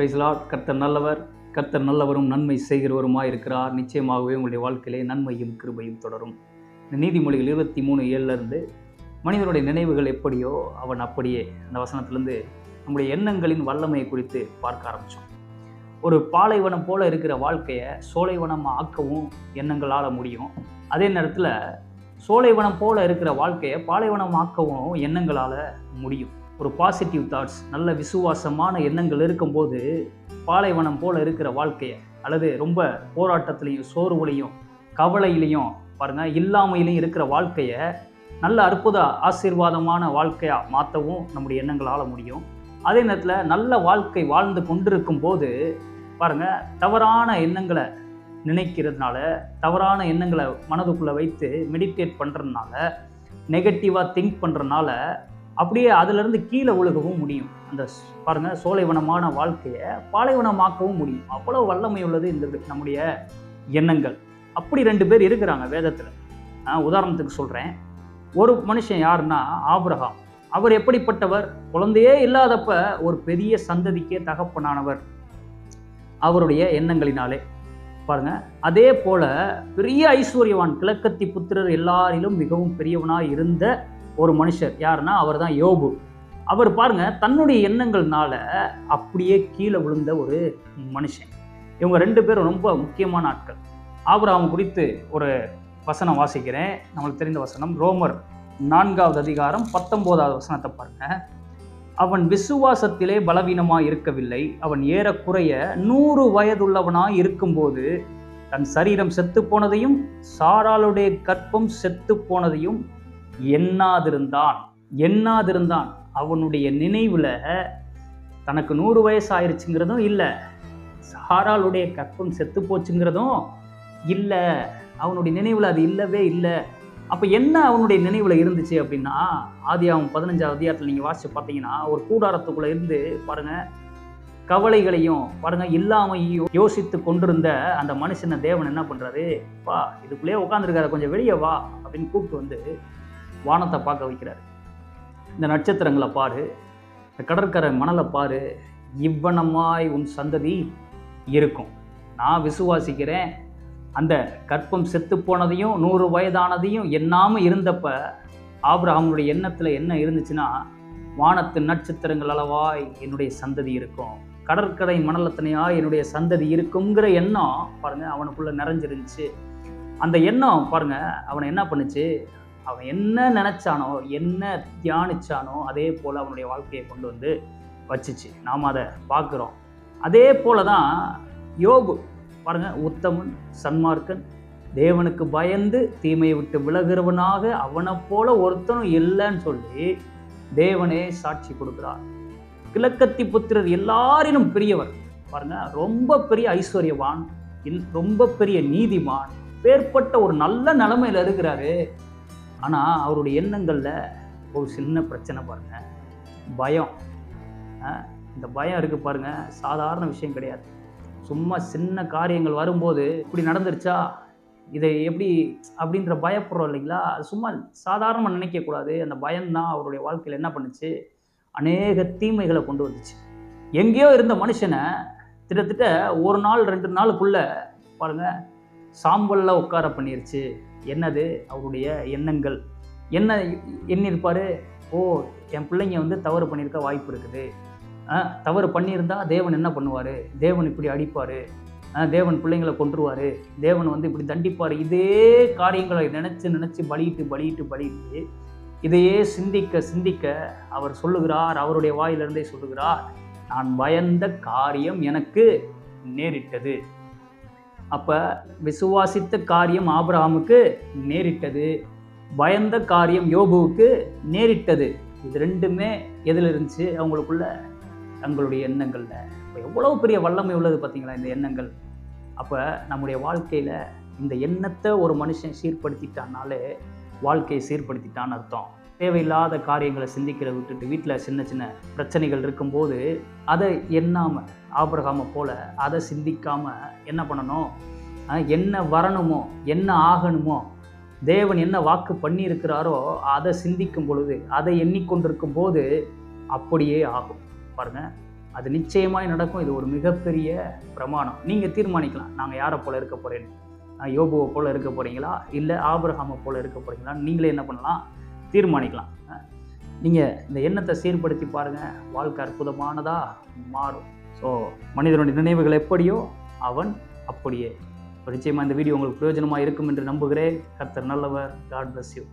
Price Lord. கர்த்தர் நல்லவர், கர்த்தர் நல்லவரும் நன்மை செய்கிறவருமாய் இருக்கிறார். நிச்சயமாகவே உங்களுடைய வாழ்க்கையிலே நன்மையும் கிருபையும் தொடரும். இந்த நீதிமொழிகள் 23:7 மனிதனுடைய நினைவுகள் எப்படியோ அவன் அப்படியே, அந்த வசனத்திலிருந்து நம்முடைய எண்ணங்களின் வல்லமையை குறித்து பார்க்க ஆரம்பித்தோம். ஒரு பாலைவனம் போல இருக்கிற வாழ்க்கையை சோலைவனம் ஆக்கவும் எண்ணங்களால் முடியும். அதே நேரத்தில் சோலைவனம் போல இருக்கிற வாழ்க்கையை பாலைவனம் ஆக்கவும் எண்ணங்களால் முடியும். ஒரு பாசிட்டிவ் தாட்ஸ், நல்ல விசுவாசமான எண்ணங்கள் இருக்கும்போது பாலைவனம் போல இருக்கிற வாழ்க்கையை, அல்லது ரொம்ப போராட்டத்திலையும் சோர்வுலையும் கவலையிலையும் பாருங்கள் இல்லாமையிலையும் இருக்கிற வாழ்க்கையை நல்ல அற்புத ஆசீர்வாதமான வாழ்க்கையாக மாற்றவும் நம்முடைய எண்ணங்களால் முடியும். அதே நேரத்தில் நல்ல வாழ்க்கை வாழ்ந்து கொண்டிருக்கும் போது பாருங்கள் தவறான எண்ணங்களை நினைக்கிறதுனால, தவறான எண்ணங்களை மனதுக்குள்ளே வைத்து மெடிடேட் பண்ணுறதுனால, நெகட்டிவாக திங்க் பண்ணுறதுனால அப்படியே அதிலிருந்து கீழே விழுகவும் முடியும். அந்த பாருங்கள் சோலைவனமான வாழ்க்கையை பாலைவனமாக்கவும் முடியும். அவ்வளோ வல்லமை உள்ளது இந்த நம்முடைய எண்ணங்கள். அப்படி 2 பேர் இருக்கிறாங்க வேதத்தில். உதாரணத்துக்கு சொல்கிறேன். ஒரு மனுஷன் யாருன்னா ஆபிரகாம். அவர் எப்படிப்பட்டவர்? குழந்தையே இல்லாதப்ப ஒரு பெரிய சந்ததிக்கே தகப்பனானவர் அவருடைய எண்ணங்களினாலே. பாருங்க, அதே போல பெரிய ஐஸ்வர்யவான், கிழக்கத்தி புத்திரர் எல்லாரிலும் மிகவும் பெரியவனாக இருந்த ஒரு மனுஷர் யாருன்னா அவர் தான் யோபு. அவர் பாருங்க தன்னுடைய எண்ணங்கள்னால அப்படியே கீழே விழுந்த ஒரு மனுஷன். இவங்க 2 பேரும் ரொம்ப முக்கியமான ஆட்கள். ஆபிரகாம் குறித்து ஒரு வசனம் வாசிக்கிறேன், நம்மளுக்கு தெரிந்த வசனம். ரோமர் 4வது அதிகாரம் 19வது வசனத்தை பாருங்க. அவன் விசுவாசத்திலே பலவீனமாய் இருக்கவில்லை. அவன் ஏறக்குறைய 100 வயதுள்ளவனாய் இருக்கும்போது தன் சரீரம் செத்து போனதையும் சாராளுடைய கற்பம் செத்து போனதையும் எண்ணாதிருந்தான். அவனுடைய நினைவுல தனக்கு 100 வயசு ஆயிடுச்சுங்கிறதும் இல்லை, சாராளுடைய கற்பம் செத்து போச்சுங்கிறதும் இல்லை. அவனுடைய நினைவுல அது இல்லவே இல்லை. அப்போ என்ன அவனுடைய நினைவில் இருந்துச்சு அப்படின்னா, ஆதியாகமம் 15வது அதிகாரத்தில் நீங்கள் வாசித்து பார்த்தீங்கன்னா, ஒரு கூடாரத்துக்குள்ளே இருந்து பாருங்கள் கவலைகளையும் பாருங்கள் இல்லாமையும் யோசித்து கொண்டிருந்த அந்த மனுஷனை தேவன் என்ன பண்ணுறாரு, வா இதுக்குள்ளேயே உட்காந்துருக்காரு, கொஞ்சம் வெளியே வா அப்படின்னு கூப்பிட்டு வந்து வானத்தை பார்க்க வைக்கிறாரு. இந்த நட்சத்திரங்களை பாரு, இந்த கடற்கரை மணலை பாரு, இவ்வனமாய் உன் சந்ததி இருக்கும். நான் விசுவாசிக்கிறேன். அந்த கற்பம் செத்து போனதையும் 100 வயதானதையும் எண்ணாமல் இருந்தப்ப ஆபிரகாமுடைய எண்ணத்தில் என்ன இருந்துச்சுன்னா, வானத்து நட்சத்திரங்கள் அளவாய் என்னுடைய சந்ததி இருக்கும், கடற்கரை மணலத்தனையாய் என்னுடைய சந்ததி இருக்குங்கிற எண்ணம் பாருங்கள் அவனுக்குள்ளே நிறைஞ்சிருந்துச்சு. அந்த எண்ணம் பாருங்கள் அவனை என்ன பண்ணுச்சு, அவன் என்ன நினச்சானோ, என்ன தியானிச்சானோ அதே போல் அவனுடைய வாழ்க்கையை கொண்டு வந்து வச்சிச்சு. நாம் அதை பார்க்குறோம். அதே போல தான் யோபு பாருங்க, உத்தமன், சன்மார்க்கன், தேவனுக்கு பயந்து தீமையை விட்டு விலகிறவனாக அவனை போல ஒருத்தனும் இல்லைன்னு சொல்லி தேவனே சாட்சி கொடுக்கிறார். கிழக்கத்தி புத்திரர் எல்லாரிலும் பெரியவர் பாருங்க, ரொம்ப பெரிய ஐஸ்வர்யவான், ரொம்ப பெரிய நீதிமான், பேர்பட்ட ஒரு நல்ல நிலைமையில் இருக்கிறாரு. ஆனால் அவருடைய எண்ணங்களில் ஒரு சின்ன பிரச்சனை பாருங்க, பயம். இந்த பயம் இருக்குது பாருங்க, சாதாரண விஷயம் கிடையாது. சும்மா சின்ன காரியங்கள் வரும்போது இப்படி நடந்துருச்சா, இதை எப்படி அப்படின்ற பயப்படுறோம் இல்லைங்களா, அது சும்மா சாதாரணமாக நினைக்கக்கூடாது. அந்த பயம்தான் அவருடைய வாழ்க்கையில் என்ன பண்ணுச்சு, அநேக தீமைகளை கொண்டு வந்துச்சு. எங்கேயோ இருந்த மனுஷனை கிட்டத்தட்ட 1 நாள் 2 நாளுக்குள்ளே பாருங்கள் சாம்பலில் உட்கார பண்ணிருச்சு. என்னது, அவருடைய எண்ணங்கள். என்ன எண்ணிருப்பார், ஓ என் பிள்ளைங்க வந்து தவறு பண்ணியிருக்க வாய்ப்பு இருக்குது, தவறு பண்ணியிருந்தா தேவன் என்ன பண்ணுவார், தேவன் இப்படி அடிப்பார், தேவன் பிள்ளைங்களை கொன்றுவார், தேவன் வந்து இப்படி தண்டிப்பார். இதே காரியங்களை நினச்சி பலியிட்டு இதையே சிந்திக்க அவர் சொல்லுகிறார், அவருடைய வாயிலிருந்தே சொல்லுகிறார், நான் பயந்த காரியம் எனக்கு நேரிட்டது. அப்போ விசுவாசித்த காரியம் ஆபிரகாமுக்கு நேரிட்டது, பயந்த காரியம் யோபுவுக்கு நேரிட்டது. இது 2மே எதில் இருந்துச்சு, அவங்களுக்குள்ள தங்களுடைய எண்ணங்களில். இப்போ எவ்வளோ பெரிய வல்லமை உள்ளது பார்த்தீங்களா இந்த எண்ணங்கள். அப்போ நம்முடைய வாழ்க்கையில் இந்த எண்ணத்தை ஒரு மனுஷன் சீர்படுத்திட்டானாலே வாழ்க்கையை சீர்படுத்திட்டான்னு அர்த்தம். தேவையில்லாத காரியங்களை சிந்திக்கிற விட்டுட்டு வீட்டில் சின்ன சின்ன பிரச்சனைகள் இருக்கும்போது அதை எண்ணாமல், ஆபிரகாமை போல அதை சிந்திக்காமல் என்ன பண்ணணும், என்ன வரணுமோ என்ன ஆகணுமோ, தேவன் என்ன வாக்கு பண்ணியிருக்கிறாரோ அதை சிந்திக்கும் பொழுது, அதை எண்ணிக்கொண்டிருக்கும் போது அப்படியே ஆகும். பாருங்கள், அது நிச்சயமாய் நடக்கும். இது ஒரு மிகப்பெரிய பிரமாணம். நீங்கள் தீர்மானிக்கலாம், நாங்கள் யாரை போல இருக்க போகிறேன்னு. யோபுவை போல இருக்க போகிறீங்களா, இல்லை ஆபிரகாமை போல இருக்க போகிறீங்களான்னு நீங்களே என்ன பண்ணலாம், தீர்மானிக்கலாம். நீங்கள் இந்த எண்ணத்தை சீர்படுத்தி பாருங்கள், வாழ்க்கை அற்புதமானதாக மாறும். ஸோ மனிதனுடைய நினைவுகள் எப்படியோ அவன் அப்படியே. நிச்சயமாக இந்த வீடியோ உங்களுக்கு பிரயோஜனமாக இருக்கும் என்று நம்புகிறேன். கர்த்தர் நல்லவர். God bless you.